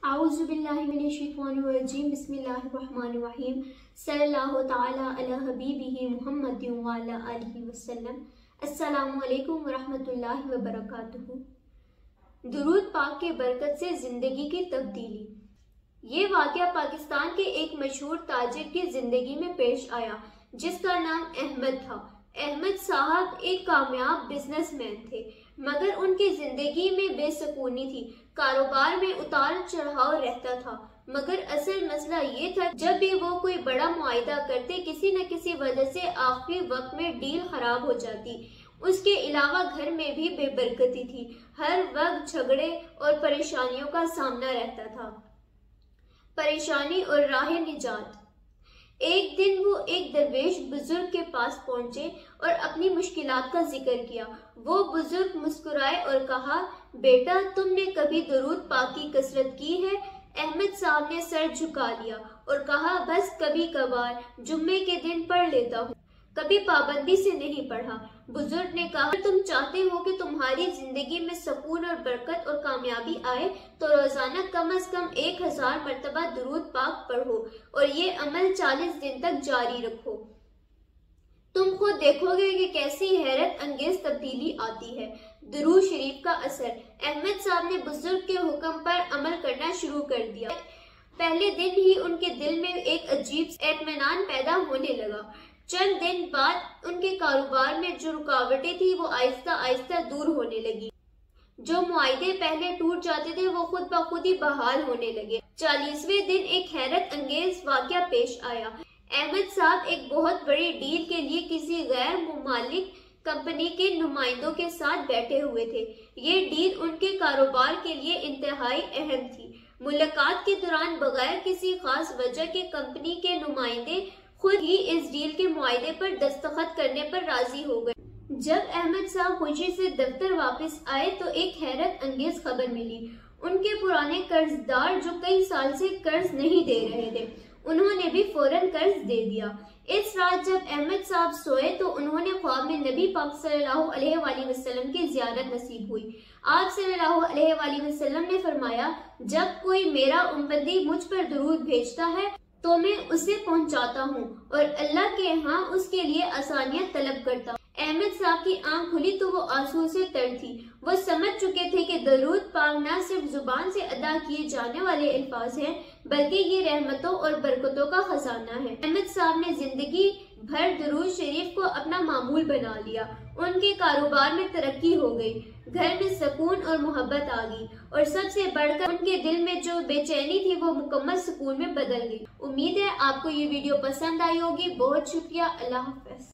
आऊज़ुबिल्लाहिमिनश्शैतानिर्रजीम बिस्मिल्लाहिर्रहमानिर्रहीम सल्लल्लाहु तआला अला हबीबिही मुहम्मदिन व अला आलिहि वसल्लम। अस्सलामु अलैकुम व रहमतुल्लाहि व बरकातुहू। दुरूद पाक के बरकत से जिंदगी की तब्दीली। ये वाक़या पाकिस्तान के एक मशहूर ताजिर की जिंदगी में पेश आया जिसका नाम अहमद था। अहमद साहब एक कामयाब बिजनेसमैन थे, मगर उनकी जिंदगी में बेसुकूनी थी। कारोबार में उतार चढ़ाव रहता था, मगर असल मसला ये था जब भी वो कोई बड़ा मुआहिदा करते किसी न किसी वजह से आखिरी वक्त में डील खराब हो जाती। उसके अलावा घर में भी बेबरकती थी, हर वक्त झगड़े और परेशानियों का सामना रहता था। परेशानी और राह निजात। एक दिन वो एक दरवेश बुजुर्ग के पास पहुंचे और अपनी मुश्किलात का जिक्र किया। वो बुजुर्ग मुस्कुराए और कहा, बेटा तुमने कभी दुरूद पाक की कसरत की है? अहमद साहब ने सर झुका लिया और कहा, बस कभी कभार जुम्मे के दिन पढ़ लेता हूँ, कभी पाबंदी से नहीं पढ़ा। बुजुर्ग ने कहा, तुम चाहते हो कि तुम्हारी जिंदगी में सुकून और बरकत और कामयाबी आए तो रोजाना कम से कम 1000 मरतबा दुरूद पाक पढ़ो और ये अमल 40 दिन तक जारी रखो। तुम खुद देखोगे कि कैसी हैरत अंगेज तब्दीली आती है। दुरूद शरीफ का असर। अहमद साहब ने बुजुर्ग के हुक्म पर अमल करना शुरू कर दिया। पहले दिन ही उनके दिल में एक अजीब इत्मीनान पैदा होने लगा। चंद दिन बाद उनके कारोबार में जो रुकावटें थी वो आहिस्ता आहिस्ता दूर होने लगी। जो मुआहिदे पहले टूट जाते थे वो खुद ब खुद ही बहाल होने लगे। 40वें दिन एक हैरत अंगेज वाकया पेश आया। अहमद साहब एक बहुत बड़ी डील के लिए किसी गैर मुमालिक कंपनी के नुमाइंदों के साथ बैठे हुए थे। ये डील उनके कारोबार के लिए इंतहाई अहम थी। मुलाकात के दौरान बगैर किसी खास वजह के कंपनी के नुमाइंदे खुद ही इस डील के मुआहिदे पर दस्तखत करने पर राजी हो गए। जब अहमद साहब खुशी से दफ्तर वापस आए तो एक हैरत अंगेज खबर मिली। उनके पुराने कर्जदार जो कई साल से कर्ज नहीं दे रहे थे, उन्होंने भी फौरन कर्ज दे दिया। इस रात जब अहमद साहब सोए तो उन्होंने ख्वाब में नबी पाक सल्लल्लाहु अलैहि वसल्लम की जियारत नसीब हुई। आप सल्लल्लाहु अलैहि वसल्लम ने फरमाया, जब कोई मेरा उम्मती मुझ पर दुरूद भेजता है तो मैं उसे पहुंचाता हूँ और अल्लाह के यहाँ उसके लिए आसानियाँ तलब करता हूँ। अहमद साहब की आंख खुली तो वो आंसू से तर थी। वो समझ चुके थे कि दुरूद पाक न सिर्फ जुबान से अदा किए जाने वाले अल्फाज हैं, बल्कि ये रहमतों और बरकतों का खजाना है। अहमद साहब ने जिंदगी भर दुरूद शरीफ को अपना मामूल बना लिया। उनके कारोबार में तरक्की हो गई, घर में सुकून और मोहब्बत आ गई और सबसे बढ़कर उनके दिल में जो बेचैनी थी वो मुकम्मल सुकून में बदल गई। उम्मीद है आपको ये वीडियो पसंद आई होगी। बहुत शुक्रिया। अल्लाह हाफ़िज़।